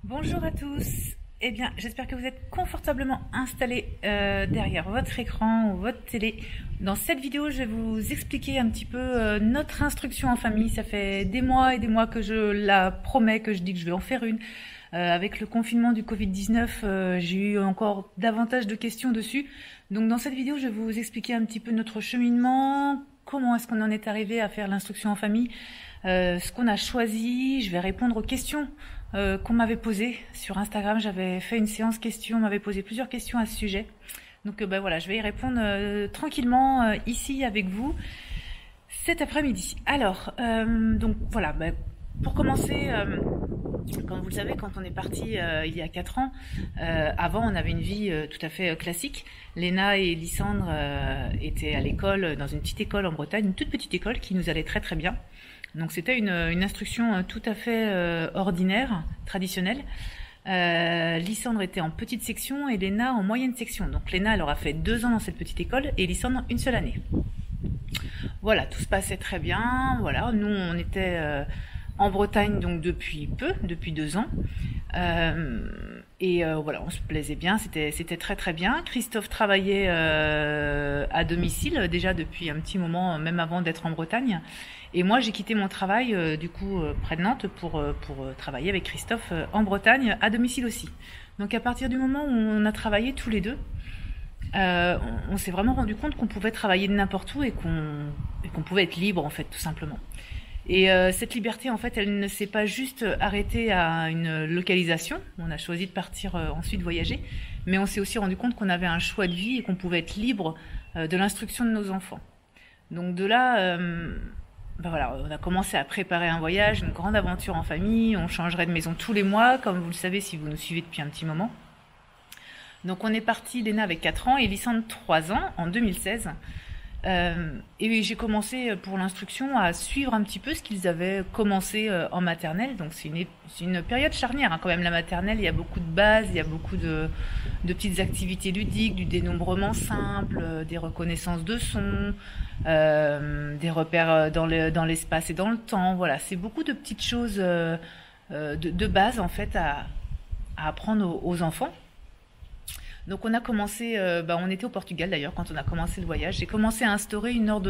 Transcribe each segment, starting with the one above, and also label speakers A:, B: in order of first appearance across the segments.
A: Bonjour à tous. Eh bien, j'espère que vous êtes confortablement installés derrière votre écran ou votre télé. Dans cette vidéo, je vais vous expliquer un petit peu notre instruction en famille. Ça fait des mois et des mois que je la promets, que je dis que je vais en faire une. Avec le confinement du Covid-19, j'ai eu encore davantage de questions dessus. Donc dans cette vidéo, je vais vous expliquer un petit peu notre cheminement, comment est-ce qu'on en est arrivé à faire l'instruction en famille, ce qu'on a choisi. Je vais répondre aux questions qu'on m'avait posées sur Instagram. J'avais fait une séance questions, on m'avait posé plusieurs questions à ce sujet. Donc voilà, je vais y répondre tranquillement ici avec vous cet après-midi. Alors, donc voilà, pour commencer, comme vous le savez, quand on est parti il y a 4 ans, avant on avait une vie tout à fait classique. Léna et Lysandre étaient à l'école, dans une petite école en Bretagne, une toute petite école qui nous allait très très bien. Donc c'était une instruction tout à fait ordinaire, traditionnelle. Lysandre était en petite section et Léna en moyenne section. Donc Léna, elle aura fait 2 ans dans cette petite école et Lysandre une seule année. Voilà, tout se passait très bien. Voilà, nous on était en Bretagne donc depuis 2 ans. Voilà, on se plaisait bien, c'était très très bien. Christophe travaillait à domicile déjà depuis un petit moment, même avant d'être en Bretagne. Et moi, j'ai quitté mon travail près de Nantes pour travailler avec Christophe en Bretagne à domicile aussi. Donc à partir du moment où on a travaillé tous les deux, on s'est vraiment rendu compte qu'on pouvait travailler de n'importe où et qu'on pouvait être libre en fait, tout simplement. Et cette liberté, en fait, elle ne s'est pas juste arrêtée à une localisation. On a choisi de partir ensuite voyager, mais on s'est aussi rendu compte qu'on avait un choix de vie et qu'on pouvait être libre de l'instruction de nos enfants. Donc de là, voilà, on a commencé à préparer un voyage, une grande aventure en famille. On changerait de maison tous les mois, comme vous le savez si vous nous suivez depuis un petit moment. Donc on est parti, Léna avec 4 ans et Lysandre 3 ans, en 2016. Et j'ai commencé pour l'instruction à suivre un petit peu ce qu'ils avaient commencé en maternelle. Donc c'est une période charnière quand même, la maternelle. Il y a beaucoup de bases, il y a beaucoup de petites activités ludiques, du dénombrement simple, des reconnaissances de sons, des repères dans l'espace et dans le temps. Voilà, c'est beaucoup de petites choses de base en fait à apprendre aux enfants. Donc on a commencé, on était au Portugal d'ailleurs quand on a commencé le voyage. J'ai commencé à instaurer une heure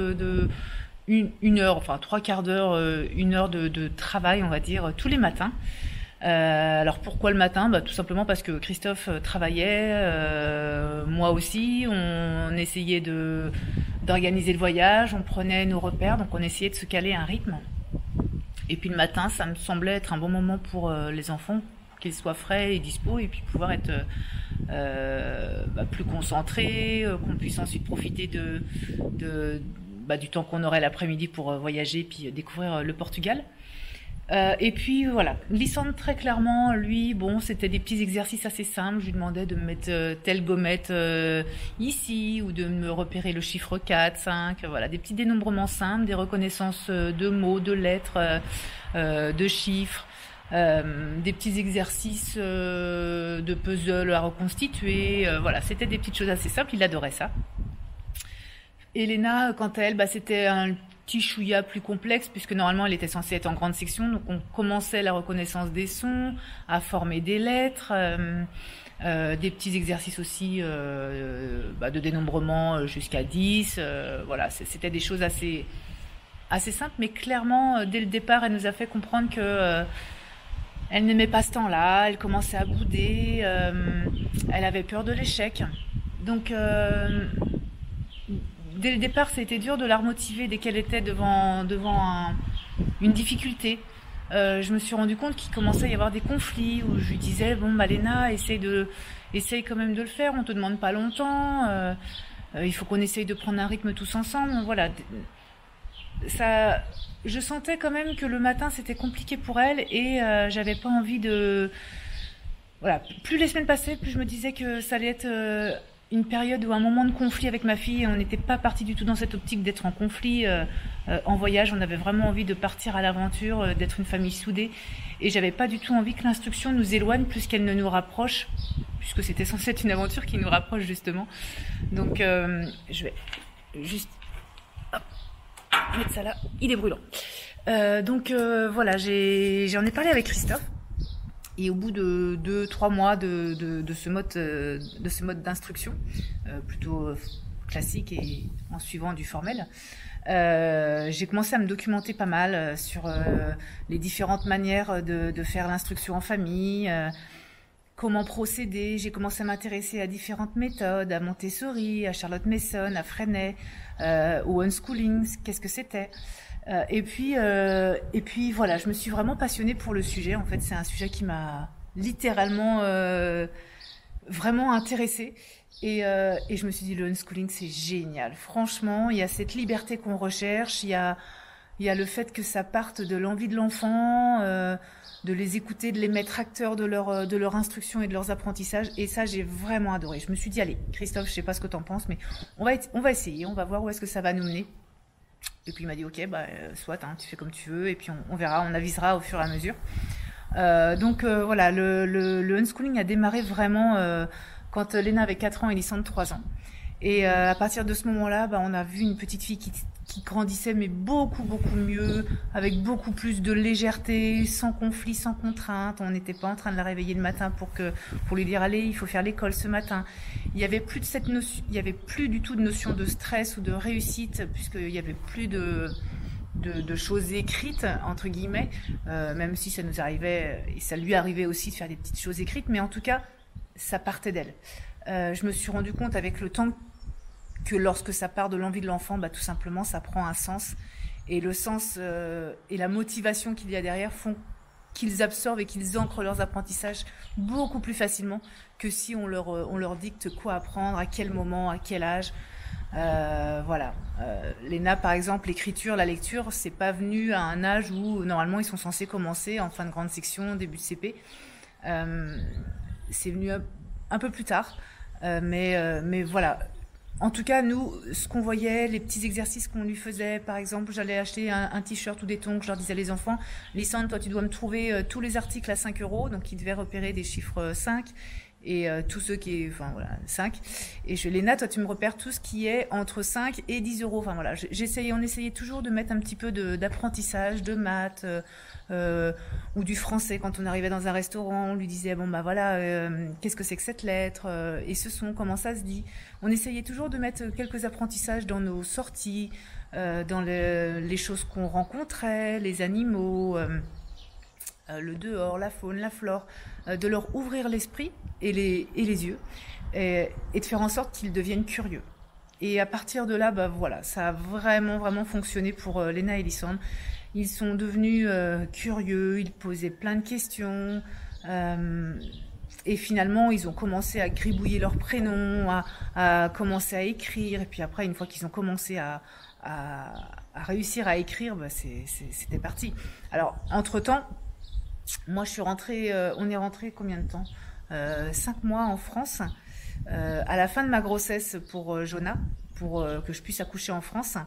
A: une heure, enfin 3/4 d'heure, 1 heure de travail, on va dire, tous les matins. Alors pourquoi le matin ? Tout simplement parce que Christophe travaillait, moi aussi. On essayait d'organiser le voyage, on prenait nos repères, donc on essayait de se caler un rythme. Et puis le matin, ça me semblait être un bon moment pour les enfants, qu'ils soient frais et dispo, et puis pouvoir être plus concentrés, qu'on puisse ensuite profiter du temps qu'on aurait l'après-midi pour voyager puis découvrir le Portugal. Et puis voilà, Lysandre très clairement, lui, c'était des petits exercices assez simples. Je lui demandais de me mettre telle gommette ici, ou de me repérer le chiffre 4, 5, voilà, des petits dénombrements simples, des reconnaissances de mots, de lettres, de chiffres. Des petits exercices de puzzle à reconstituer, voilà, c'était des petites choses assez simples, il adorait ça. Léna, quant à elle, c'était un petit chouïa plus complexe, puisque normalement elle était censée être en grande section, donc on commençait la reconnaissance des sons, à former des lettres, des petits exercices aussi de dénombrement jusqu'à 10, voilà, c'était des choses assez simples, mais clairement, dès le départ, elle nous a fait comprendre que elle n'aimait pas ce temps-là, elle commençait à bouder, elle avait peur de l'échec. Donc, dès le départ, c'était dur de la remotiver dès qu'elle était devant une difficulté. Je me suis rendu compte qu'il commençait à y avoir des conflits où je lui disais Léna, essaye quand même de le faire, on te demande pas longtemps, il faut qu'on essaye de prendre un rythme tous ensemble. Voilà. Ça, je sentais quand même que le matin c'était compliqué pour elle et j'avais pas envie de... Voilà, plus les semaines passaient, plus je me disais que ça allait être une période ou un moment de conflit avec ma fille. On n'était pas parti du tout dans cette optique d'être en conflit en voyage. On avait vraiment envie de partir à l'aventure, d'être une famille soudée, et j'avais pas du tout envie que l'instruction nous éloigne plus qu'elle ne nous rapproche, puisque c'était censé être une aventure qui nous rapproche justement. Donc je vais juste mettre ça là, il est brûlant. Voilà, j'en ai parlé avec Christophe. Et au bout de 2-3 mois de ce mode d'instruction, plutôt classique et en suivant du formel, j'ai commencé à me documenter pas mal sur les différentes manières de faire l'instruction en famille, comment procéder. J'ai commencé à m'intéresser à différentes méthodes, à Montessori, à Charlotte Mason, à Freinet, au unschooling, qu'est-ce que c'était. Et puis voilà, je me suis vraiment passionnée pour le sujet. En fait, c'est un sujet qui m'a littéralement vraiment intéressée. Et je me suis dit, le unschooling, c'est génial. Franchement, il y a cette liberté qu'on recherche. Il y a le fait que ça parte de l'envie de l'enfant, de les écouter, de les mettre acteurs de leur instruction et de leurs apprentissages. Et ça, j'ai vraiment adoré. Je me suis dit, allez, Christophe, je sais pas ce que t'en penses, mais on va essayer, on va voir où est-ce que ça va nous mener. Et puis il m'a dit, ok, soit, hein, tu fais comme tu veux, et puis on verra, on avisera au fur et à mesure. Donc voilà, le unschooling a démarré vraiment quand Léna avait 4 ans et Lysandre 3 ans. Et à partir de ce moment-là, on a vu une petite fille qui grandissait, mais beaucoup, beaucoup mieux, avec beaucoup plus de légèreté, sans conflit, sans contrainte. On n'était pas en train de la réveiller le matin pour lui dire, allez, il faut faire l'école ce matin. Il y avait plus de cette notion, il y avait plus du tout de notion de stress ou de réussite, puisqu'il y avait plus de choses écrites, entre guillemets, même si ça nous arrivait, et ça lui arrivait aussi de faire des petites choses écrites, mais en tout cas, ça partait d'elle. Je me suis rendu compte avec le temps que lorsque ça part de l'envie de l'enfant, tout simplement, ça prend un sens. Et le sens et la motivation qu'il y a derrière font qu'ils absorbent et qu'ils ancrent leurs apprentissages beaucoup plus facilement que si on leur dicte quoi apprendre, à quel moment, à quel âge. Voilà. Léna, par exemple, l'écriture, la lecture, c'est pas venu à un âge où normalement ils sont censés commencer en fin de grande section, début de CP. C'est venu un peu plus tard, mais voilà. En tout cas, nous, ce qu'on voyait, les petits exercices qu'on lui faisait, par exemple, j'allais acheter un t-shirt ou des tongs, je leur disais les enfants, Lysandre, toi tu dois me trouver tous les articles à 5 €, donc ils devaient repérer des chiffres 5, et tous ceux qui est, enfin voilà, 5. Et Léna, toi tu me repères tout ce qui est entre 5 et 10 €. Enfin voilà, on essayait toujours de mettre un petit peu d'apprentissage, de maths, ou du français. Quand on arrivait dans un restaurant, on lui disait qu'est-ce que c'est que cette lettre, et ce son, comment ça se dit. On essayait toujours de mettre quelques apprentissages dans nos sorties, dans les choses qu'on rencontrait, les animaux, le dehors, la faune, la flore, de leur ouvrir l'esprit et les yeux, et de faire en sorte qu'ils deviennent curieux. Et à partir de là, voilà, ça a vraiment, vraiment fonctionné pour Léna et Lysandre. Ils sont devenus curieux, ils posaient plein de questions, et finalement, ils ont commencé à gribouiller leurs prénoms, à commencer à écrire. Et puis après, une fois qu'ils ont commencé à réussir à écrire, c'était parti. Alors, entre-temps, moi, je suis rentrée, on est rentré combien de temps 5 mois en France, à la fin de ma grossesse pour Jonah, pour que je puisse accoucher en France.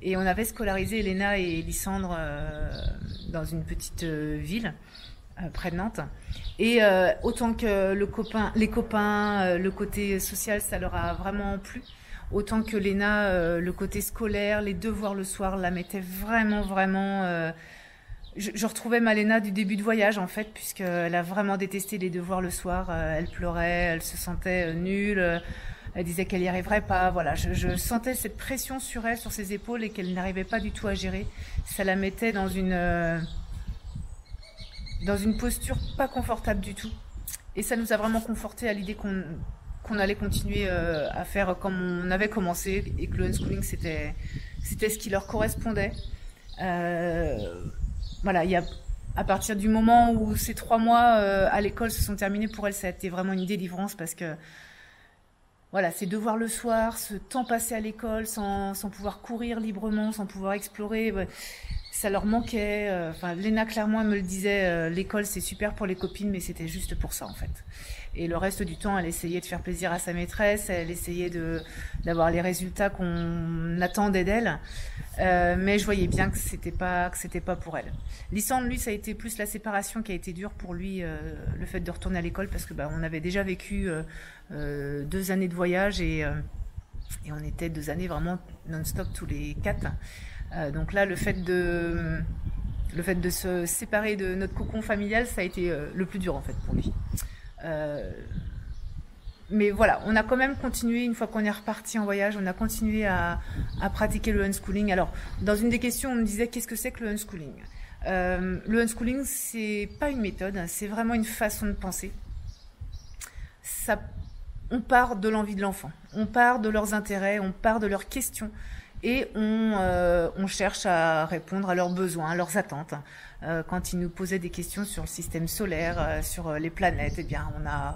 A: Et on avait scolarisé Léna et Lysandre dans une petite ville près de Nantes. Et autant que les copains, le côté social, ça leur a vraiment plu. Autant que Léna, le côté scolaire, les devoirs le soir, la mettait vraiment, vraiment... Je retrouvais ma Léna du début de voyage, en fait, puisqu'elle a vraiment détesté les devoirs le soir. Elle pleurait, elle se sentait nulle, elle disait qu'elle n'y arriverait pas. Voilà, je sentais cette pression sur elle, sur ses épaules, et qu'elle n'arrivait pas du tout à gérer. Ça la mettait dans une posture pas confortable du tout. Et ça nous a vraiment conforté à l'idée qu'on allait continuer à faire comme on avait commencé, et que le unschooling, c'était ce qui leur correspondait. Voilà, à partir du moment où ces 3 mois à l'école se sont terminés, pour elle, ça a été vraiment une délivrance, parce que voilà, ces devoirs le soir, ce temps passé à l'école sans pouvoir courir librement, sans pouvoir explorer, ça leur manquait. Enfin, Léna, clairement, elle me le disait, l'école c'est super pour les copines, mais c'était juste pour ça en fait. Et le reste du temps, elle essayait de faire plaisir à sa maîtresse, elle essayait d'avoir les résultats qu'on attendait d'elle. Mais je voyais bien que c'était pas pour elle. Lysandre, lui, ça a été plus la séparation qui a été dure pour lui, le fait de retourner à l'école, parce que on avait déjà vécu 2 années de voyage, et on était 2 années vraiment non-stop tous les 4. Donc là, le fait Le fait de se séparer de notre cocon familial, ça a été le plus dur en fait pour lui. Mais voilà, on a quand même continué, une fois qu'on est reparti en voyage, on a continué à pratiquer le unschooling. Alors, dans une des questions, on me disait qu'est-ce que c'est que le unschooling? Le unschooling, c'est pas une méthode, c'est vraiment une façon de penser. On part de l'envie de l'enfant, on part de leurs intérêts, on part de leurs questions et on cherche à répondre à leurs besoins, à leurs attentes. Quand ils nous posaient des questions sur le système solaire, sur les planètes, eh bien, on a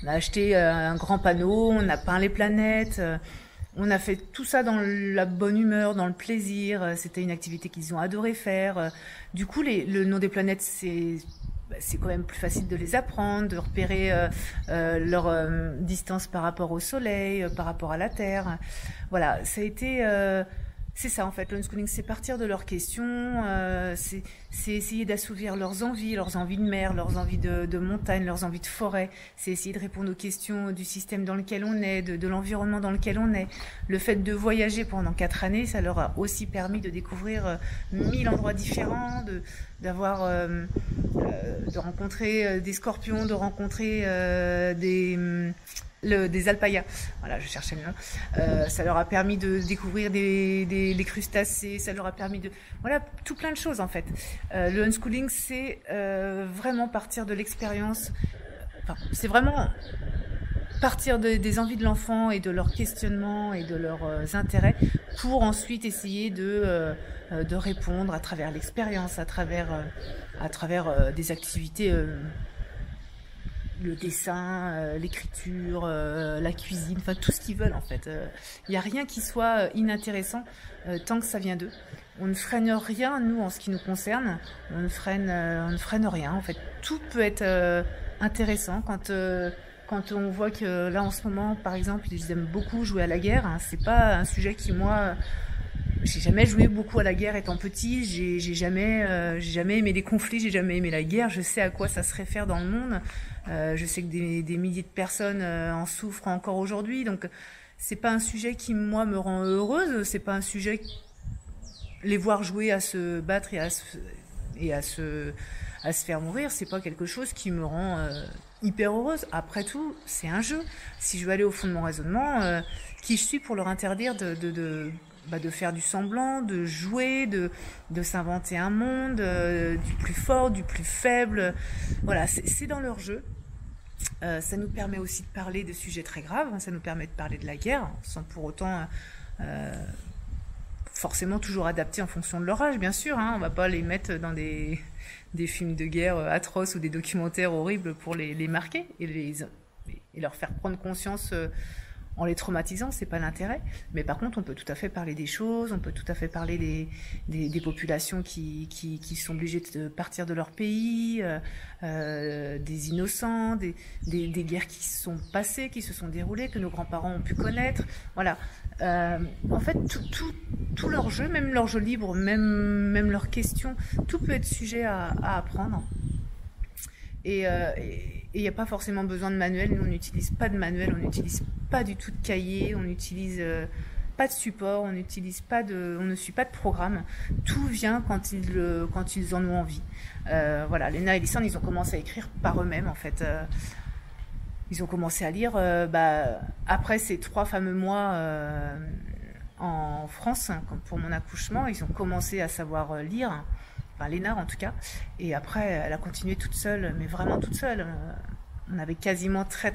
A: acheté un grand panneau, on a peint les planètes, on a fait tout ça dans la bonne humeur, dans le plaisir. C'était une activité qu'ils ont adoré faire. Du coup, le nom des planètes, c'est quand même plus facile de les apprendre, de repérer leur distance par rapport au Soleil, par rapport à la Terre. Voilà, ça a été... c'est ça en fait, l'unschooling, c'est partir de leurs questions, c'est essayer d'assouvir leurs envies de mer, leurs envies de montagne, leurs envies de forêt, c'est essayer de répondre aux questions du système dans lequel on est, de l'environnement dans lequel on est. Le fait de voyager pendant 4 années, ça leur a aussi permis de découvrir 1000 endroits différents, de rencontrer des scorpions, de rencontrer des alpayas. Voilà, je cherchais le nom. Ça leur a permis de découvrir les crustacés, ça leur a permis de... Voilà, tout plein de choses en fait. Le unschooling, c'est vraiment partir de l'expérience. Enfin, c'est vraiment partir des envies de l'enfant et de leurs questionnements et de leurs intérêts pour ensuite essayer de répondre à travers l'expérience, à travers des activités... le dessin, l'écriture, la cuisine, enfin tout ce qu'ils veulent en fait. Il n'y a rien qui soit inintéressant tant que ça vient d'eux. On ne freine rien, nous, en ce qui nous concerne. On ne freine rien en fait. Tout peut être intéressant quand on voit que là en ce moment, par exemple, ils aiment beaucoup jouer à la guerre. Hein, c'est pas un sujet qui moi... J'ai jamais joué beaucoup à la guerre étant petit, j'ai jamais aimé les conflits, j'ai jamais aimé la guerre, je sais à quoi ça se réfère dans le monde, je sais que des milliers de personnes en souffrent encore aujourd'hui, donc c'est pas un sujet qui moi me rend heureuse, c'est pas un sujet, les voir jouer à se battre et à se faire mourir, c'est pas quelque chose qui me rend hyper heureuse. Après tout, c'est un jeu. Si je veux aller au fond de mon raisonnement, qui je suis pour leur interdire de faire du semblant, de jouer, de s'inventer un monde, du plus fort, du plus faible. Voilà, c'est dans leur jeu. Ça nous permet aussi de parler de sujets très graves, ça nous permet de parler de la guerre, sans pour autant forcément toujours adapté en fonction de leur âge, bien sûr. Hein, on va pas les mettre dans des films de guerre atroces ou des documentaires horribles pour les marquer et leur faire prendre conscience... en les traumatisant, c'est pas l'intérêt. Mais par contre, on peut tout à fait parler des choses, on peut tout à fait parler des populations qui sont obligées de partir de leur pays, des innocents, des guerres qui se sont passées, qui se sont déroulées, que nos grands-parents ont pu connaître. Voilà. En fait, tout leur jeu, même leur jeu libre, même leurs questions, tout peut être sujet à apprendre. Et il n'y a pas forcément besoin de manuel. Nous, on n'utilise pas de manuel, on n'utilise pas du tout de cahier, on n'utilise pas de support, on ne suit pas de programme. Tout vient quand ils en ont envie. Voilà, Léna et Lysandre, ils ont commencé à écrire par eux-mêmes, en fait. Ils ont commencé à lire après ces 3 fameux mois en France, pour mon accouchement. Ils ont commencé à savoir lire. Enfin, Léna en tout cas, et après elle a continué toute seule, mais vraiment toute seule. On avait quasiment très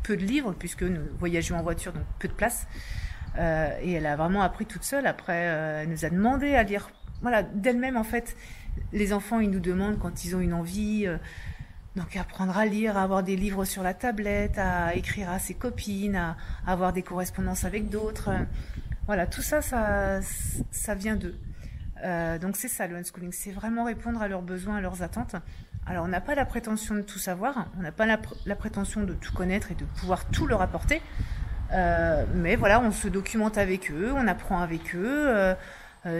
A: peu de livres puisque nous voyagions en voiture, donc peu de place, et elle a vraiment appris toute seule. Après elle nous a demandé à lire, voilà, d'elle-même en fait. Les enfants, ils nous demandent quand ils ont une envie, donc apprendre à lire, à avoir des livres sur la tablette, à écrire à ses copines, à avoir des correspondances avec d'autres. Voilà, tout ça vient d'eux. Donc c'est ça le unschooling, c'est vraiment répondre à leurs besoins, à leurs attentes. Alors on n'a pas la prétention de tout savoir, on n'a pas la prétention de tout connaître et de pouvoir tout leur apporter, mais voilà, on se documente avec eux, on apprend avec eux.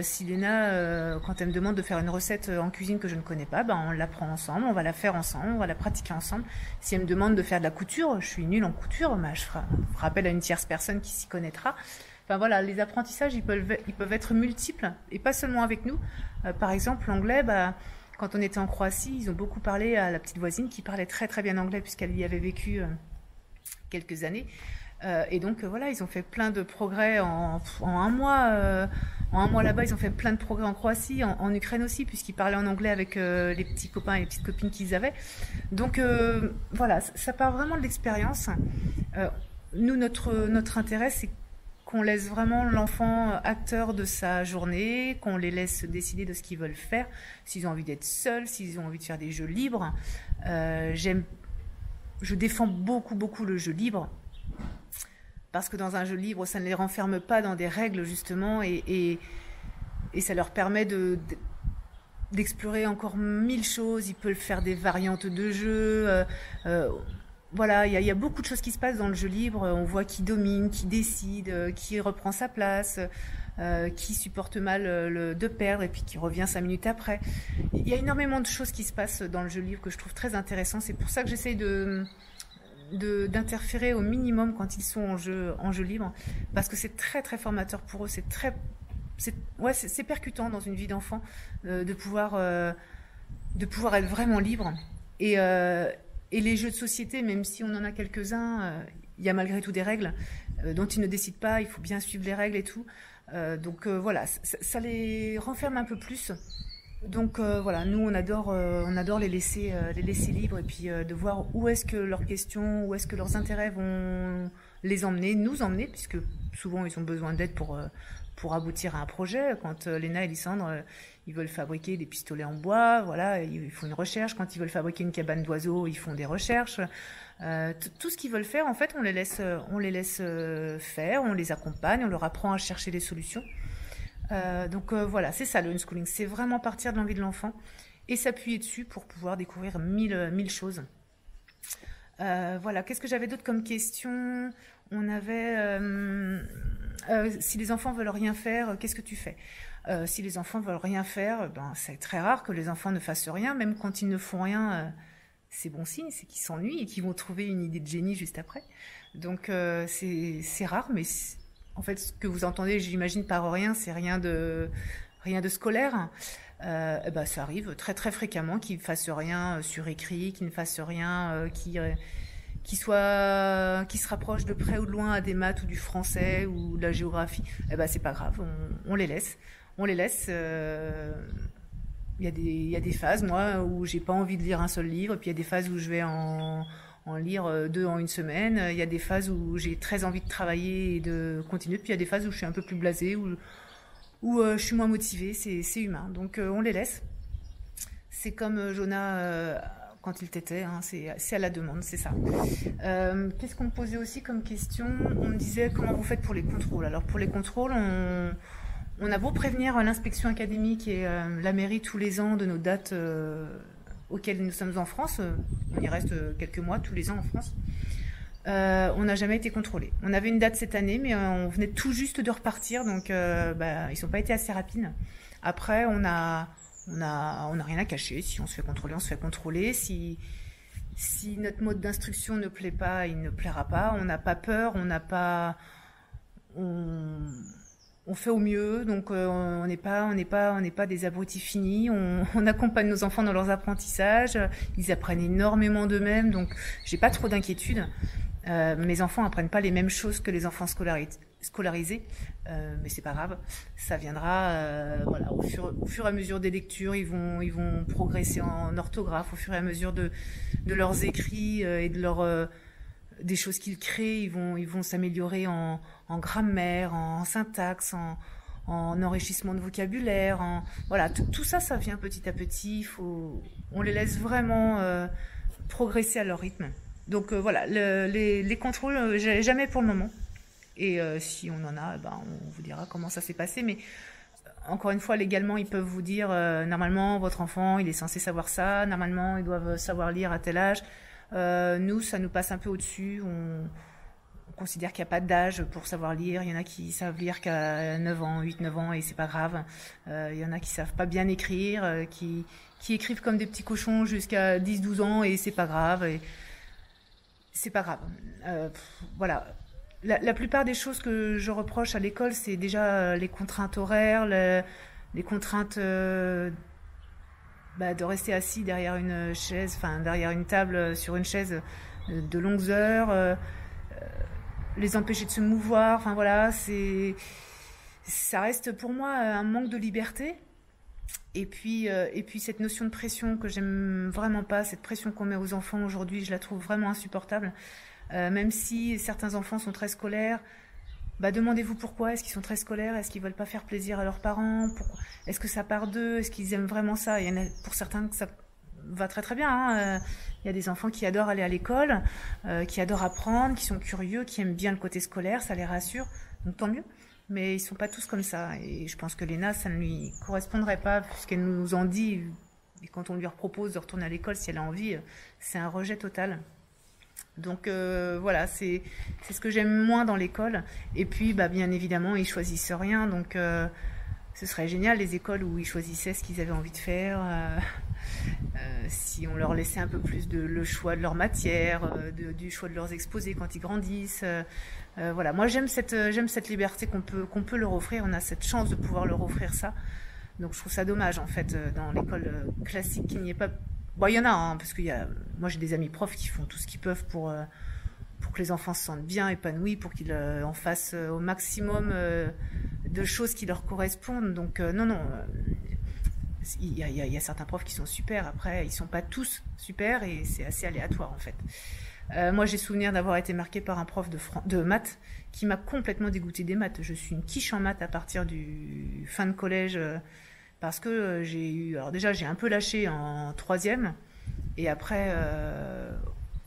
A: Si Léna, quand elle me demande de faire une recette en cuisine que je ne connais pas, on l'apprend ensemble, on va la faire ensemble, on va la pratiquer ensemble. Si elle me demande de faire de la couture, je suis nulle en couture, je ferai appel à une tierce personne qui s'y connaîtra. Enfin voilà, les apprentissages, ils peuvent être multiples et pas seulement avec nous. Par exemple, l'anglais, quand on était en Croatie, ils ont beaucoup parlé à la petite voisine qui parlait très très bien anglais puisqu'elle y avait vécu quelques années. Et donc voilà, ils ont fait plein de progrès en un mois. En un mois là-bas, ils ont fait plein de progrès en Croatie, en Ukraine aussi, puisqu'ils parlaient en anglais avec les petits copains et les petites copines qu'ils avaient. Donc voilà, ça part vraiment de l'expérience. Nous, notre intérêt, c'est qu'on laisse vraiment l'enfant acteur de sa journée, qu'on les laisse décider de ce qu'ils veulent faire, s'ils ont envie d'être seuls, s'ils ont envie de faire des jeux libres. Je défends beaucoup le jeu libre, parce que dans un jeu libre, ça ne les renferme pas dans des règles, justement, et ça leur permet d'explorer encore 1000 choses. Ils peuvent faire des variantes de jeu. Voilà, il y a beaucoup de choses qui se passent dans le jeu libre. On voit qui domine, qui décide, qui reprend sa place, qui supporte mal de perdre et puis qui revient 5 minutes après. Il y a énormément de choses qui se passent dans le jeu libre que je trouve très intéressant. C'est pour ça que j'essaye d'interférer au minimum quand ils sont en jeu libre, parce que c'est très très formateur pour eux. C'est percutant dans une vie d'enfant de pouvoir être vraiment libre. Et les jeux de société, même si on en a quelques-uns, il y a malgré tout des règles dont ils ne décident pas. Il faut bien suivre les règles et tout. Donc voilà, ça les renferme un peu plus. Donc voilà, nous on adore les laisser libres, et puis de voir où est-ce que leurs questions, où est-ce que leurs intérêts vont nous emmener, puisque souvent ils ont besoin d'aide pour aboutir à un projet. Quand Léna et Lysandre, ils veulent fabriquer des pistolets en bois, voilà, ils font une recherche. Quand ils veulent fabriquer une cabane d'oiseaux, ils font des recherches. Tout ce qu'ils veulent faire, en fait, on les laisse faire, on les accompagne, on leur apprend à chercher des solutions. Donc voilà, c'est ça le unschooling, c'est vraiment partir de l'envie de l'enfant et s'appuyer dessus pour pouvoir découvrir mille choses. Voilà, qu'est-ce que j'avais d'autre comme question? On avait si les enfants veulent rien faire, qu'est-ce que tu fais? Si les enfants veulent rien faire, c'est très rare que les enfants ne fassent rien. Même quand ils ne font rien, c'est bon signe, c'est qu'ils s'ennuient et qu'ils vont trouver une idée de génie juste après. Donc c'est rare, mais en fait, ce que vous entendez, j'imagine, par rien, c'est rien de scolaire. Ça arrive très très fréquemment qu'ils ne fassent rien sur écrit, qu'ils ne fassent rien qui se rapproche de près ou de loin à des maths ou du français ou de la géographie. C'est pas grave, on les laisse. Il y a des phases, moi, où j'ai pas envie de lire un seul livre, puis il y a des phases où je vais en lire 2 en une semaine. Il y a des phases où j'ai très envie de travailler et de continuer, puis il y a des phases où je suis un peu plus blasée, où je suis moins motivée. C'est humain, donc on les laisse. C'est comme Jonah quand il t'était, hein, c'est à la demande, c'est ça. Qu'est-ce qu'on me posait aussi comme question? On me disait comment vous faites pour les contrôles. Alors pour les contrôles, on a beau prévenir l'inspection académique et la mairie tous les ans de nos dates auxquelles nous sommes en France. On y reste quelques mois tous les ans en France. On n'a jamais été contrôlé. On avait une date cette année, mais on venait tout juste de repartir, donc ils n'ont pas été assez rapides. Après, on a rien à cacher. Si on se fait contrôler, on se fait contrôler. Si notre mode d'instruction ne plaît pas, il ne plaira pas. On n'a pas peur, on fait au mieux, donc on n'est pas des abrutis finis. On accompagne nos enfants dans leurs apprentissages. Ils apprennent énormément d'eux-mêmes, donc j'ai pas trop d'inquiétude. Mes enfants apprennent pas les mêmes choses que les enfants scolarisés, mais c'est pas grave, ça viendra. Voilà, au fur et à mesure des lectures, ils vont progresser en orthographe, au fur et à mesure de leurs écrits et de des choses qu'ils créent. Ils vont s'améliorer en grammaire, en syntaxe, en enrichissement de vocabulaire. Voilà, tout ça vient petit à petit. On les laisse vraiment progresser à leur rythme. Donc voilà, les contrôles, jamais pour le moment. Et si on en a, on vous dira comment ça s'est passé. Mais encore une fois, légalement, ils peuvent vous dire normalement, votre enfant, il est censé savoir ça. Normalement, ils doivent savoir lire à tel âge. Nous, ça nous passe un peu au-dessus. On considère qu'il n'y a pas d'âge pour savoir lire. Il y en a qui savent lire qu'à 9 ans, 8-9 ans, et c'est pas grave. Il y en a qui savent pas bien écrire, qui écrivent comme des petits cochons jusqu'à 10-12 ans, et c'est pas grave. C'est pas grave. Voilà. La plupart des choses que je reproche à l'école, c'est déjà les contraintes horaires, les contraintes de rester assis derrière une chaise, enfin derrière une table sur une chaise de longues heures, les empêcher de se mouvoir, enfin voilà, ça reste pour moi un manque de liberté. Et puis cette notion de pression que j'aime vraiment pas, cette pression qu'on met aux enfants aujourd'hui, je la trouve vraiment insupportable. Même si certains enfants sont très scolaires, demandez-vous pourquoi. Est-ce qu'ils sont très scolaires? Est-ce qu'ils veulent pas faire plaisir à leurs parents? Est-ce que ça part d'eux? Est-ce qu'ils aiment vraiment ça? Il y en a pour certains que ça va très très bien, hein. Il y a des enfants qui adorent aller à l'école, qui adorent apprendre, qui sont curieux, qui aiment bien le côté scolaire, ça les rassure, donc tant mieux. Mais ils sont pas tous comme ça, et je pense que Léna, ça ne lui correspondrait pas, puisqu'elle nous en dit, et quand on lui propose de retourner à l'école, si elle a envie, c'est un rejet total. Donc voilà, c'est ce que j'aime moins dans l'école. Et puis bien évidemment, ils choisissent rien, donc ce serait génial les écoles où ils choisissaient ce qu'ils avaient envie de faire. Si on leur laissait un peu plus le choix de leur matière, du choix de leurs exposés quand ils grandissent. Voilà, moi j'aime cette liberté qu'on peut leur offrir. On a cette chance de pouvoir leur offrir ça. Donc je trouve ça dommage en fait dans l'école classique qu'il n'y ait pas. Bon, il y en a, hein, parce que moi j'ai des amis profs qui font tout ce qu'ils peuvent pour que les enfants se sentent bien épanouis, pour qu'ils en fassent au maximum de choses qui leur correspondent. Donc non, il y a certains profs qui sont super. Après, ils sont pas tous super et c'est assez aléatoire en fait. Moi j'ai souvenir d'avoir été marquée par un prof de maths qui m'a complètement dégoûtée des maths. Je suis une quiche en maths à partir du fin de collège. Parce que j'ai un peu lâché en troisième, et après,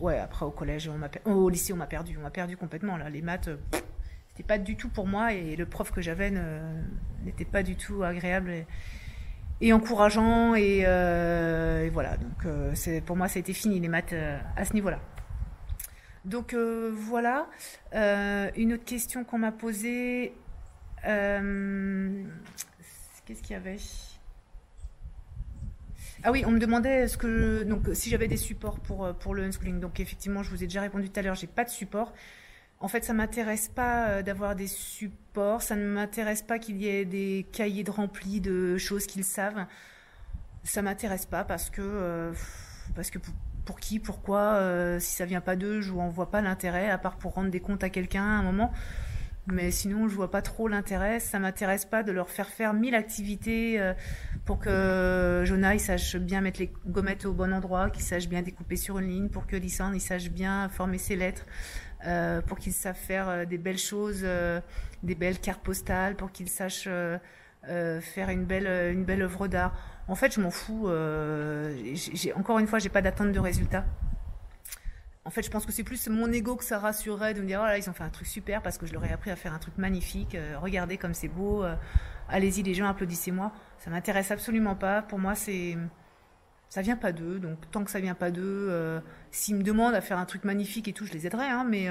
A: après au collège, au lycée, on m'a perdu complètement là. Les maths, c'était pas du tout pour moi, et le prof que j'avais n'était pas du tout agréable et encourageant, et voilà. Donc pour moi, ça a été fini les maths à ce niveau-là. Donc voilà. Une autre question qu'on m'a posée. Qu'est-ce qu'il y avait? Ah oui, on me demandait si j'avais des supports pour le unschooling. Donc effectivement, je vous ai déjà répondu tout à l'heure, j'ai pas de support. En fait, ça m'intéresse pas d'avoir des supports, ça ne m'intéresse pas qu'il y ait des cahiers de remplis de choses qu'ils savent. Ça m'intéresse pas parce que pour qui, pourquoi, si ça vient pas d'eux, je n'en vois pas l'intérêt, à part pour rendre des comptes à quelqu'un à un moment. Mais sinon, je vois pas trop l'intérêt. Ça m'intéresse pas de leur faire 1000 activités pour que Jonah il sache bien mettre les gommettes au bon endroit, qu'il sache bien découper sur une ligne, pour que Lysandre il sache bien former ses lettres, pour qu'il sache faire des belles choses, des belles cartes postales, pour qu'il sache faire une belle œuvre d'art. En fait, je m'en fous. Encore une fois, j'ai pas d'attente de résultat. En fait, je pense que c'est plus mon ego que ça rassurerait de me dire, oh là, ils ont fait un truc super parce que je leur ai appris à faire un truc magnifique. Regardez comme c'est beau. Allez-y, les gens, applaudissez-moi. Ça m'intéresse absolument pas. Pour moi, ça vient pas d'eux. Donc, tant que ça vient pas d'eux, s'ils me demandent à faire un truc magnifique et tout, je les aiderai. Hein, mais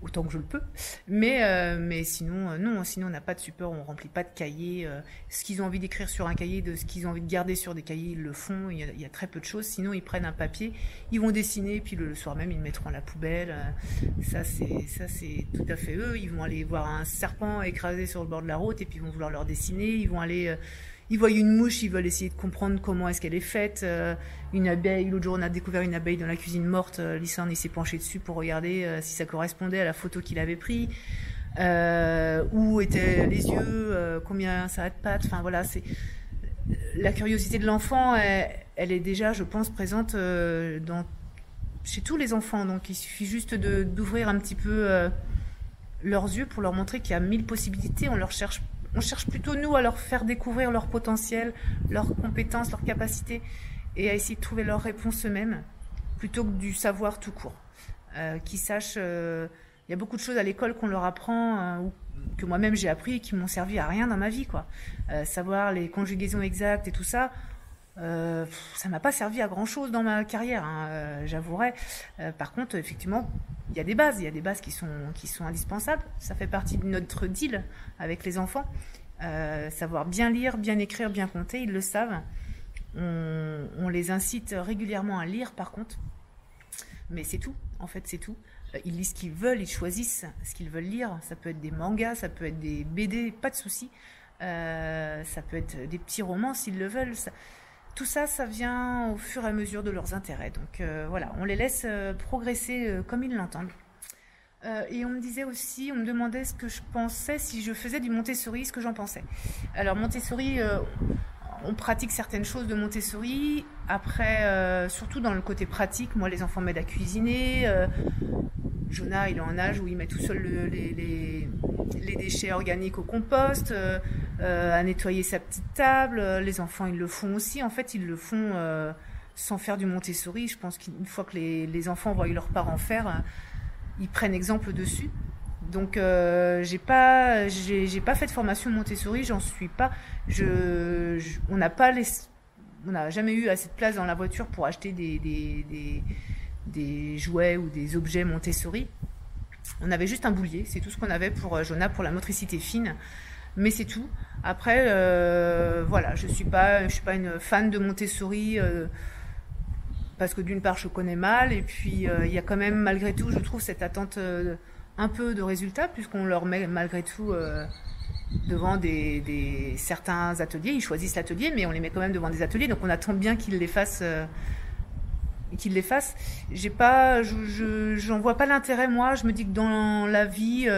A: autant que je le peux. Mais sinon, non. Sinon, on n'a pas de support. On remplit pas de cahiers. Ce qu'ils ont envie d'écrire sur un cahier, de ce qu'ils ont envie de garder sur des cahiers, ils le font. Il y a très peu de choses. Sinon, ils prennent un papier, ils vont dessiner, puis le soir même, ils le mettront à la poubelle. Ça, c'est tout à fait eux. Ils vont aller voir un serpent écrasé sur le bord de la route, et puis ils vont vouloir leur dessiner. Ils vont aller... Ils voient une mouche, ils veulent essayer de comprendre comment est-ce qu'elle est faite. Une abeille, l'autre jour on a découvert une abeille dans la cuisine morte. Lysandre il s'est penché dessus pour regarder si ça correspondait à la photo qu'il avait pris. Où étaient les yeux, combien ça a de pattes. Enfin voilà, c'est la curiosité de l'enfant. Elle est déjà, je pense, présente chez tous les enfants. Donc il suffit juste d'ouvrir un petit peu leurs yeux pour leur montrer qu'il y a 1000 possibilités. On cherche plutôt, nous, à leur faire découvrir leur potentiel, leurs compétences, leurs capacités, et à essayer de trouver leurs réponses eux-mêmes, plutôt que du savoir tout court. Qu'ils sachent... Il y a beaucoup de choses à l'école qu'on leur apprend, ou que moi-même j'ai appris, et qui m'ont servi à rien dans ma vie, quoi. Savoir les conjugaisons exactes et tout ça, ça m'a pas servi à grand-chose dans ma carrière, hein, j'avouerai. Par contre, effectivement... Il y a des bases qui sont indispensables. Ça fait partie de notre deal avec les enfants. Savoir bien lire, bien écrire, bien compter, ils le savent. On les incite régulièrement à lire, par contre. Mais c'est tout, en fait, c'est tout. Ils lisent ce qu'ils veulent, ils choisissent ce qu'ils veulent lire. Ça peut être des mangas, ça peut être des BD, pas de souci. Ça peut être des petits romans s'ils le veulent. Tout ça, ça vient au fur et à mesure de leurs intérêts. Donc voilà, on les laisse progresser comme ils l'entendent. Et on me disait aussi, on me demandait ce que je pensais si je faisais du Montessori, ce que j'en pensais. Alors Montessori, on pratique certaines choses de Montessori. Après, surtout dans le côté pratique, moi les enfants m'aident à cuisiner. Jonah, il est en âge où il met tout seul les déchets organiques au compost, à nettoyer sa petite table. Les enfants, ils le font aussi. En fait, ils le font sans faire du Montessori. Je pense qu'une fois que les enfants voient leurs parents faire, ils prennent exemple dessus. Donc, j'ai pas fait de formation Montessori. J'en suis pas. On n'a jamais eu assez de place dans la voiture pour acheter des jouets ou des objets Montessori. On avait juste un boulier, c'est tout ce qu'on avait pour Jonah, pour la motricité fine, mais c'est tout. Après, voilà, je suis pas une fan de Montessori parce que d'une part je connais mal, et puis il y a quand même malgré tout, je trouve, cette attente un peu de résultats, puisqu'on leur met malgré tout devant certains ateliers. Ils choisissent l'atelier, mais on les met quand même devant des ateliers, donc on attend bien qu'ils les fassent. J'en vois pas l'intérêt, moi. Je me dis que dans la vie,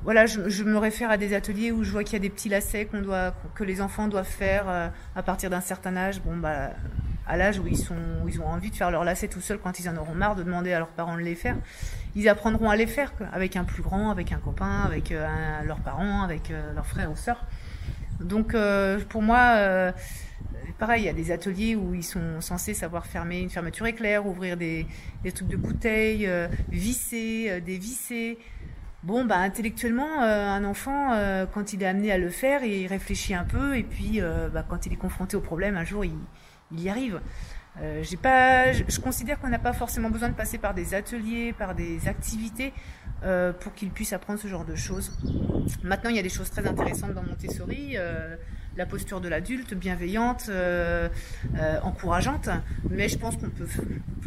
A: voilà, je me réfère à des ateliers où je vois qu'il y a des petits lacets que les enfants doivent faire à partir d'un certain âge. Bon, bah, à l'âge où ils ont envie de faire leurs lacets tout seuls, quand ils en auront marre de demander à leurs parents de les faire, ils apprendront à les faire, quoi, avec un plus grand, avec un copain, avec leurs parents, avec leurs frères ou sœurs. Donc, pour moi, pareil, il y a des ateliers où ils sont censés savoir fermer une fermeture éclair, ouvrir des trucs de bouteilles, visser, dévisser. Bon, bah, intellectuellement, un enfant, quand il est amené à le faire, il réfléchit un peu, et puis, bah, quand il est confronté au problème, un jour, il y arrive. Je considère qu'on n'a pas forcément besoin de passer par des ateliers, par des activités, pour qu'ils puissent apprendre ce genre de choses. Maintenant, il y a des choses très intéressantes dans Montessori, la posture de l'adulte, bienveillante, encourageante, mais je pense qu'on peut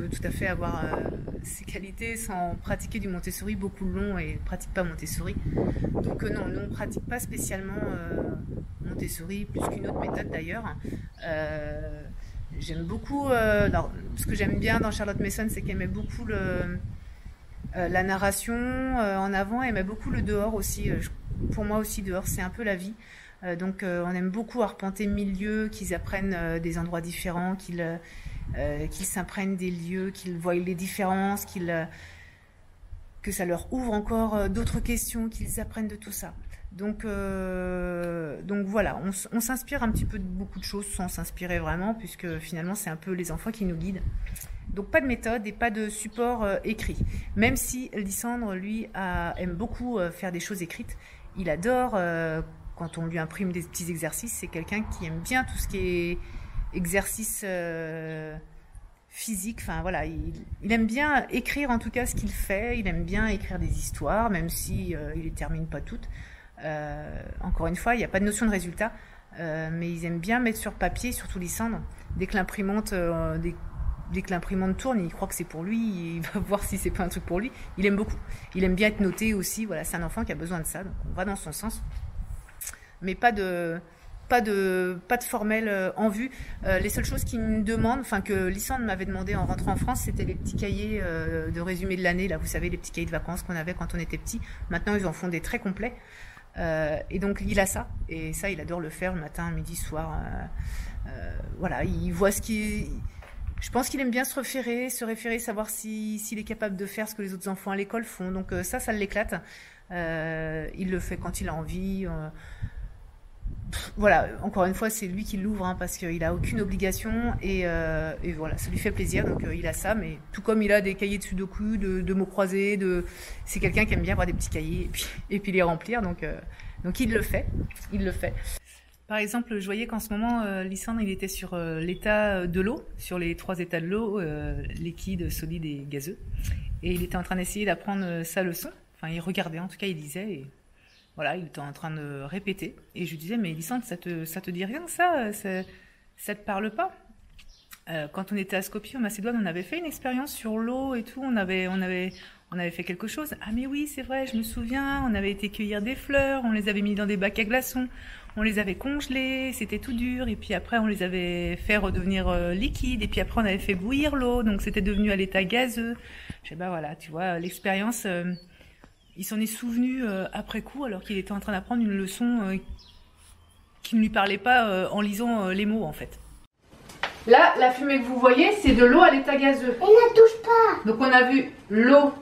A: tout à fait avoir ces qualités sans pratiquer du Montessori. Beaucoup l'ont et ne pratiquent pas Montessori. Donc non, nous on ne pratique pas spécialement Montessori, plus qu'une autre méthode d'ailleurs. J'aime beaucoup, ce que j'aime bien dans Charlotte Mason, c'est qu'elle met beaucoup la narration en avant, elle met beaucoup le dehors aussi. Pour moi aussi, dehors, c'est un peu la vie. Donc on aime beaucoup arpenter 1000 lieux, qu'ils apprennent des endroits différents, qu'ils s'imprègnent des lieux, qu'ils voient les différences, que ça leur ouvre encore d'autres questions, qu'ils apprennent de tout ça. Donc voilà, on s'inspire un petit peu de beaucoup de choses sans s'inspirer vraiment, puisque finalement c'est un peu les enfants qui nous guident. Donc pas de méthode et pas de support écrit. Même si Lysandre, lui, aime beaucoup faire des choses écrites, il adore quand on lui imprime des petits exercices. C'est quelqu'un qui aime bien tout ce qui est exercice physique. Enfin voilà, il aime bien écrire en tout cas ce qu'il fait. Il aime bien écrire des histoires, même si il les termine pas toutes. Encore une fois, il n'y a pas de notion de résultat, mais ils aiment bien mettre sur papier, surtout Lysandre. Dès que l'imprimante tourne, il croit que c'est pour lui, il va voir si c'est pas un truc pour lui. Il aime beaucoup. Il aime bien être noté aussi. Voilà, c'est un enfant qui a besoin de ça, donc on va dans son sens. Mais pas de formel en vue. Les seules choses qu'ils me demandent, enfin que Lysandre m'avait demandé en rentrant en France, c'était les petits cahiers de résumé de l'année. Là, vous savez, les petits cahiers de vacances qu'on avait quand on était petit. Maintenant, ils en font des très complets. Et donc, il a ça. Et ça, il adore le faire le matin, midi, soir. Voilà, il voit ce qui... Je pense qu'il aime bien se référer, savoir s'il est capable de faire ce que les autres enfants à l'école font. Donc ça l'éclate. Il le fait quand il a envie. Voilà, encore une fois, c'est lui qui l'ouvre, hein, parce qu'il a aucune obligation et voilà, ça lui fait plaisir. Donc il a ça, mais tout comme il a des cahiers de sudoku, de mots croisés, c'est quelqu'un qui aime bien avoir des petits cahiers et puis les remplir. Donc il le fait. Par exemple, je voyais qu'en ce moment, Lysandre, il était sur l'état de l'eau, sur les 3 états de l'eau, liquide, solide et gazeux. Et il était en train d'essayer d'apprendre sa leçon. Enfin, il regardait, en tout cas, il lisait. Et voilà, il était en train de répéter. Et je lui disais, mais Lysandre, ça te dit rien, ça te parle pas? Quand on était à Skopje, au Macédoine, on avait fait une expérience sur l'eau et tout. On avait on avait fait quelque chose. Ah mais oui, c'est vrai, je me souviens, on avait été cueillir des fleurs, on les avait mis dans des bacs à glaçons, on les avait congelés, c'était tout dur, et puis après on les avait fait redevenir liquides, et puis après on avait fait bouillir l'eau, donc c'était devenu à l'état gazeux. Je sais bah voilà, tu vois, l'expérience, il s'en est souvenu après coup, alors qu'il était en train d'apprendre une leçon qui ne lui parlait pas en lisant les mots en fait. Là, la fumée que vous voyez, c'est de l'eau à l'état gazeux.
B: Et ne touche pas.
A: Donc on a vu l'eau,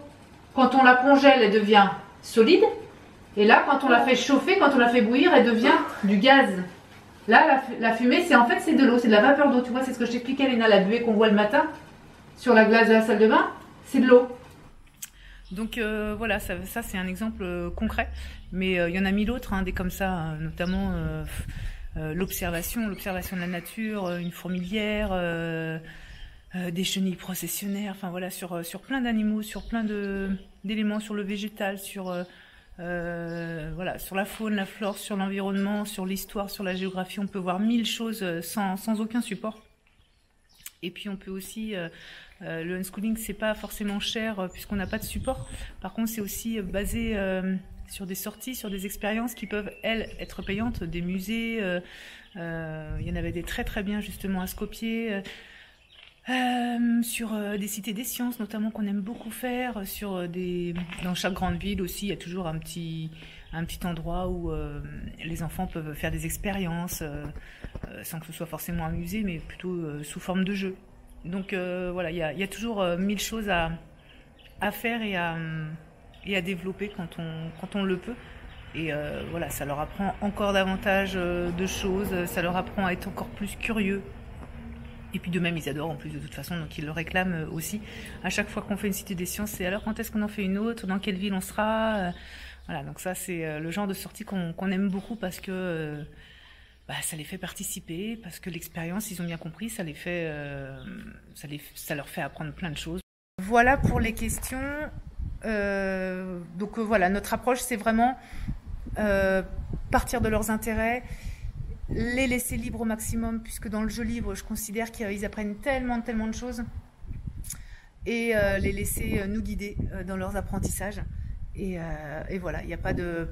A: quand on la congèle, elle devient solide. Et là, quand on la fait chauffer, quand on la fait bouillir, elle devient du gaz. Là, la fumée, c'est en fait c'est de l'eau, c'est de la vapeur d'eau. Tu vois, c'est ce que je t'expliquais, Léna, la buée qu'on voit le matin sur la glace de la salle de bain, c'est de l'eau. Donc voilà, ça c'est un exemple concret. Mais il y en a mille autres, hein, des comme ça, notamment... l'observation de la nature, une fourmilière, des chenilles processionnaires, enfin voilà, sur plein d'animaux, sur plein d'éléments, sur le végétal, voilà, sur la faune, la flore, sur l'environnement, sur l'histoire, sur la géographie, on peut voir mille choses sans aucun support. Et puis on peut aussi, le unschooling c'est pas forcément cher puisqu'on n'a pas de support, par contre c'est aussi basé... sur des sorties, sur des expériences qui peuvent, elles, être payantes, des musées, il y en avait des très très bien justement à Skopje, sur des cités des sciences notamment qu'on aime beaucoup faire, dans chaque grande ville aussi, il y a toujours un petit endroit où les enfants peuvent faire des expériences, sans que ce soit forcément un musée, mais plutôt sous forme de jeu. Donc voilà, il y a toujours mille choses à faire et à développer quand on le peut. Et voilà, ça leur apprend encore davantage de choses, ça leur apprend à être encore plus curieux. Et puis de même, ils adorent en plus de toute façon, donc ils le réclament aussi. À chaque fois qu'on fait une cité des sciences, c'est alors quand est-ce qu'on en fait une autre, dans quelle ville on sera. Voilà, donc ça c'est le genre de sortie qu'on aime beaucoup parce que ça les fait participer, parce que l'expérience, ils ont bien compris, ça leur fait apprendre plein de choses. Voilà pour les questions. Donc voilà, notre approche c'est vraiment partir de leurs intérêts, les laisser libres au maximum, puisque dans le jeu libre je considère qu'ils apprennent tellement de choses, et les laisser nous guider dans leurs apprentissages, et voilà, il n'y a pas de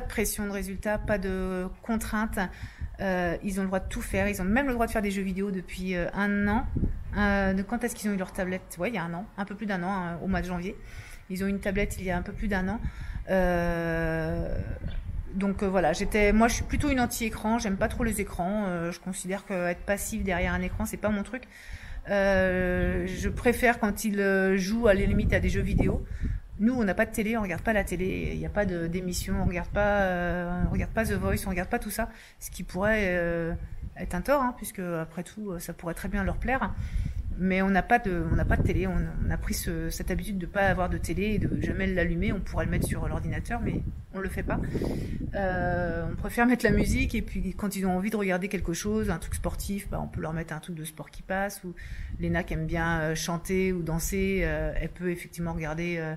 A: pression de résultat, pas de contraintes, ils ont le droit de tout faire, ils ont même le droit de faire des jeux vidéo depuis un an. De quand est-ce qu'ils ont eu leur tablette? Ouais, il y a un an, un peu plus d'un an, au mois de janvier. Ils ont une tablette il y a un peu plus d'un an. Donc voilà, moi je suis plutôt une anti-écran, j'aime pas trop les écrans. Je considère qu'être passif derrière un écran, c'est pas mon truc. Je préfère quand ils jouent à la limite à des jeux vidéo. Nous, on n'a pas de télé, on regarde pas la télé, il n'y a pas d'émission, on regarde pas The Voice, on regarde pas tout ça, ce qui pourrait être un tort, hein, puisque après tout, ça pourrait très bien leur plaire. Mais on n'a pas de télé, on a pris cette habitude de ne pas avoir de télé et de jamais l'allumer. On pourrait le mettre sur l'ordinateur, mais on le fait pas. On préfère mettre la musique, et puis quand ils ont envie de regarder quelque chose, un truc sportif, on peut leur mettre un truc de sport qui passe. Ou Léna qui aime bien chanter ou danser, elle peut effectivement regarder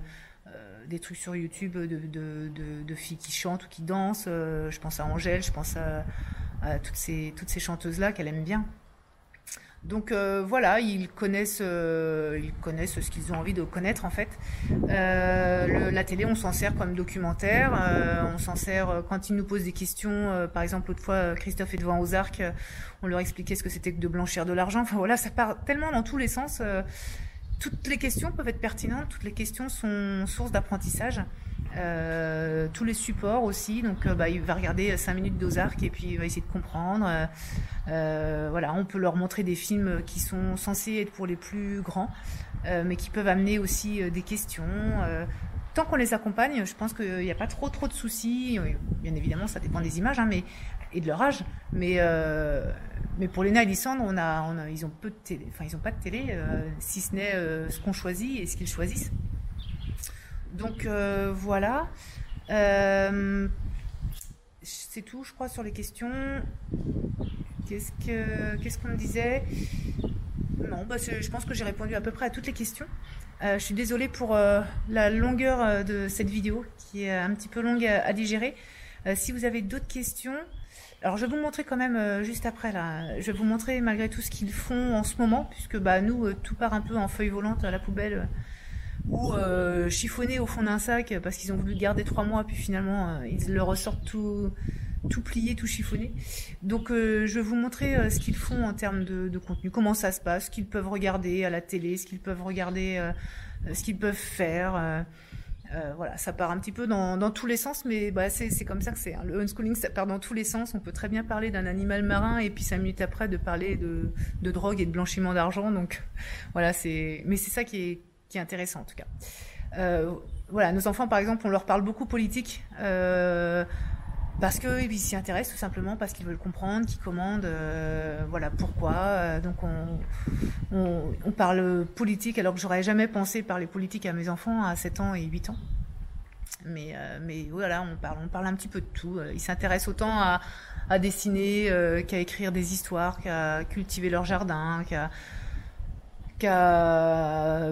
A: des trucs sur YouTube de filles qui chantent ou qui dansent. Je pense à Angèle, je pense à toutes ces chanteuses-là qu'elle aime bien. Donc voilà, ils connaissent ce qu'ils ont envie de connaître en fait. La télé, on s'en sert comme documentaire, on s'en sert quand ils nous posent des questions. Par exemple, l'autre fois, Christophe et devant aux Arcs, on leur expliquait ce que c'était que de blanchir de l'argent. Enfin voilà, ça part tellement dans tous les sens. Toutes les questions peuvent être pertinentes, toutes les questions sont source d'apprentissage. Tous les supports aussi, donc il va regarder 5 minutes d'Ozark et puis il va essayer de comprendre. Voilà, on peut leur montrer des films qui sont censés être pour les plus grands, mais qui peuvent amener aussi des questions. Tant qu'on les accompagne, je pense qu'il n'y a pas trop de soucis. Bien évidemment, ça dépend des images, hein, et de leur âge. Mais pour Léna et Lysandre, ils ont peu de télé. Enfin, ils n'ont pas de télé, si ce n'est ce qu'on choisit et ce qu'ils choisissent. Donc voilà. C'est tout, je crois, sur les questions. Qu'est-ce qu'on me disait? Non, je pense que j'ai répondu à peu près à toutes les questions. Je suis désolée pour la longueur de cette vidéo, qui est un petit peu longue à digérer. Si vous avez d'autres questions, alors je vais vous montrer quand même juste après là. Je vais vous montrer malgré tout ce qu'ils font en ce moment, puisque nous tout part un peu en feuille volante à la poubelle ou chiffonnés au fond d'un sac parce qu'ils ont voulu le garder 3 mois, puis finalement ils le ressortent tout plié, tout chiffonné. Donc je vais vous montrer ce qu'ils font en termes de contenu, comment ça se passe, ce qu'ils peuvent regarder à la télé, ce qu'ils peuvent regarder, ce qu'ils peuvent faire. Voilà, ça part un petit peu dans tous les sens, mais bah, c'est comme ça que c'est. Hein. Le unschooling, ça part dans tous les sens. On peut très bien parler d'un animal marin et puis 5 minutes après de parler de drogue et de blanchiment d'argent. Donc voilà, mais c'est ça qui est intéressant en tout cas. Voilà, nos enfants par exemple, on leur parle beaucoup politique. Parce qu'ils s'y intéressent tout simplement, parce qu'ils veulent comprendre, qu'ils commandent, voilà pourquoi. Donc on parle politique alors que j'aurais jamais pensé parler politique à mes enfants à 7 ans et 8 ans. Mais voilà, on parle un petit peu de tout. Ils s'intéressent autant à dessiner qu'à écrire des histoires, qu'à cultiver leur jardin, qu'à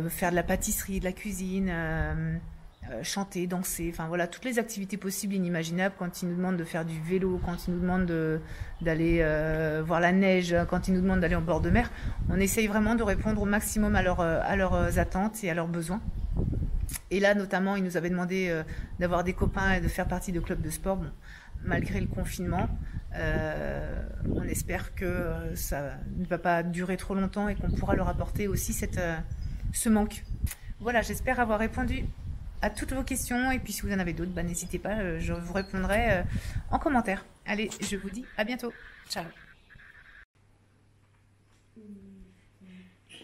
A: faire de la pâtisserie, de la cuisine. Chanter, danser, enfin voilà, toutes les activités possibles et inimaginables. Quand ils nous demandent de faire du vélo, quand ils nous demandent d'aller voir la neige, quand ils nous demandent d'aller en bord de mer, on essaye vraiment de répondre au maximum à leurs attentes et à leurs besoins. Et là, notamment, ils nous avaient demandé d'avoir des copains et de faire partie de clubs de sport. Bon, malgré le confinement, on espère que ça ne va pas durer trop longtemps et qu'on pourra leur apporter aussi ce manque. Voilà, j'espère avoir répondu à toutes vos questions, et puis si vous en avez d'autres, bah, n'hésitez pas, je vous répondrai en commentaire. Allez, je vous dis à bientôt. Ciao.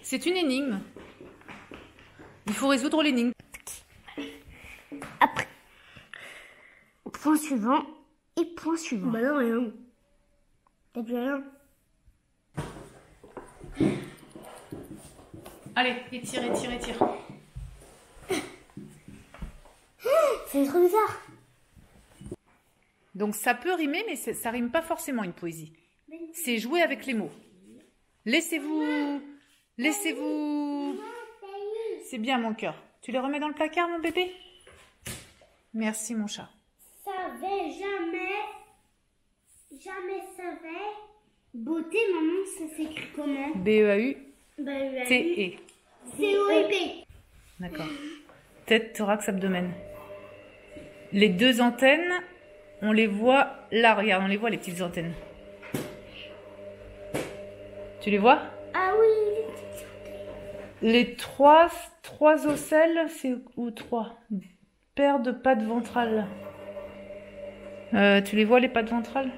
A: C'est une énigme. Il faut résoudre l'énigme.
B: Après, point suivant et point suivant.
C: Bah non, rien.
B: T'as plus rien?
A: Allez, étire.
B: C'est trop bizarre.
A: Donc ça peut rimer, mais ça rime pas forcément une poésie. C'est jouer avec les mots. Laissez-vous. C'est bien mon cœur. Tu les remets dans le placard, mon bébé? Merci mon chat.
B: Savais jamais savais. Beauté, maman, ça s'écrit comment?
A: B-E-A-U-T-E.
B: C-O-I-P.
A: D'accord. Tête, thorax, abdomen. Les deux antennes, on les voit là, regarde, on les voit les petites antennes. Tu les vois?
B: Ah oui.
A: Les trois ocelles, c'est où 3? Paire de pattes ventrales. Tu les vois les pattes ventrales?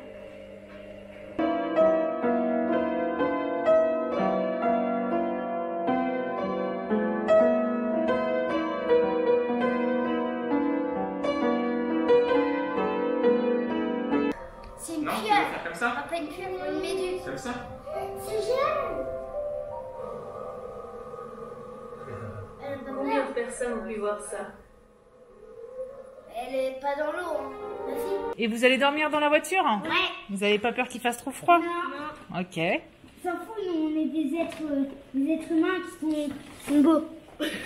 B: C'est une
D: Non, tu veux
B: pieuvre.
D: faire comme ça?
B: Pas une pieuvre, une méduse.
D: Comme ça?
B: C'est génial.
C: Combien de personnes ont pu voir ça?
B: Elle est pas dans l'eau, hein. La fille.
A: Et vous allez dormir dans la voiture?
B: Ouais.
A: Vous n'avez pas peur qu'il fasse trop froid?
B: Non.
A: Ok.
B: S'en fout, nous, on est des êtres humains qui sont beaux.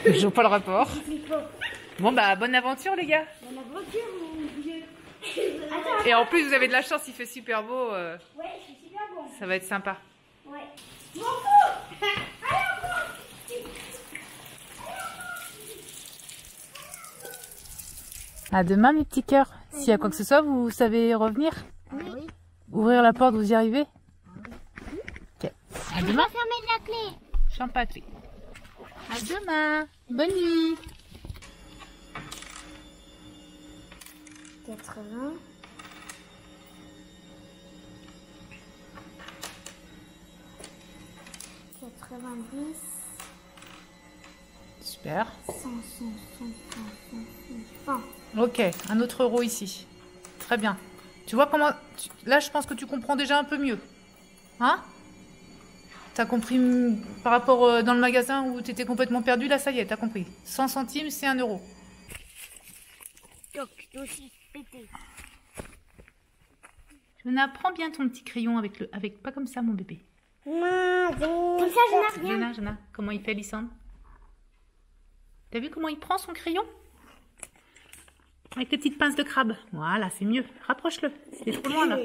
A: Je vois pas le rapport.
B: Qui sont beaux.
A: Bon bah bonne aventure les gars.
B: Bonne aventure, mon vieux. Attends.
A: Et en plus vous avez de la chance, il fait super beau.
B: Ouais, je suis super bon.
A: Ça va être sympa.
B: Ouais. Je m'en fous. Allez, encore.
A: À demain mes petits cœurs. S'il y a quoi que ce soit, vous savez revenir?
B: Oui.
A: Ouvrir la porte, vous y arrivez? Ok. À demain.
B: Fermer la clé.
A: Champagne. À demain. Bonne nuit.
B: 80. 90.
A: Super.
B: 100.
A: Ok, un autre euro ici. Très bien. Tu vois comment... Là, je pense que tu comprends déjà un peu mieux. Hein? T'as compris par rapport dans le magasin où t'étais complètement perdu, là, ça y est, t'as compris. 100 centimes, c'est 1 euro. Jonah, prends bien ton petit crayon avec pas comme ça, mon bébé.
B: Comme ça, je n'ai rien.
A: Jonah, comment il fait, Lissandre? T'as vu comment il prend son crayon? Avec les petites pinces de crabe. Voilà, c'est mieux. Rapproche-le. C'est trop loin, là.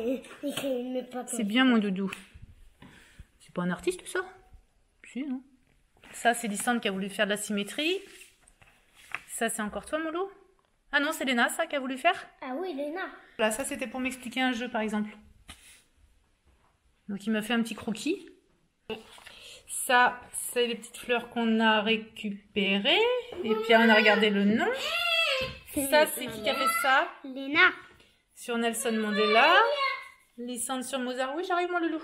A: C'est bien, mon doudou. C'est pas un artiste, ça? Si, non? Ça, c'est Lissandre qui a voulu faire de la symétrie. Ça, c'est encore toi, Molo? Ah non, c'est Léna, ça, qui a voulu faire?
B: Ah oui, Léna.
A: Là, ça, c'était pour m'expliquer un jeu, par exemple. Donc, il m'a fait un petit croquis. Ça, c'est les petites fleurs qu'on a récupérées. Et puis, on a regardé le nom. Ça, c'est qui a fait ça?
B: Léna.
A: Sur Nelson Mandela. Licence sur Mozart. Oui, j'arrive, mon loulou.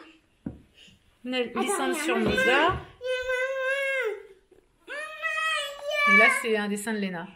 A: Licence sur Mozart. Et là, c'est un dessin de Léna.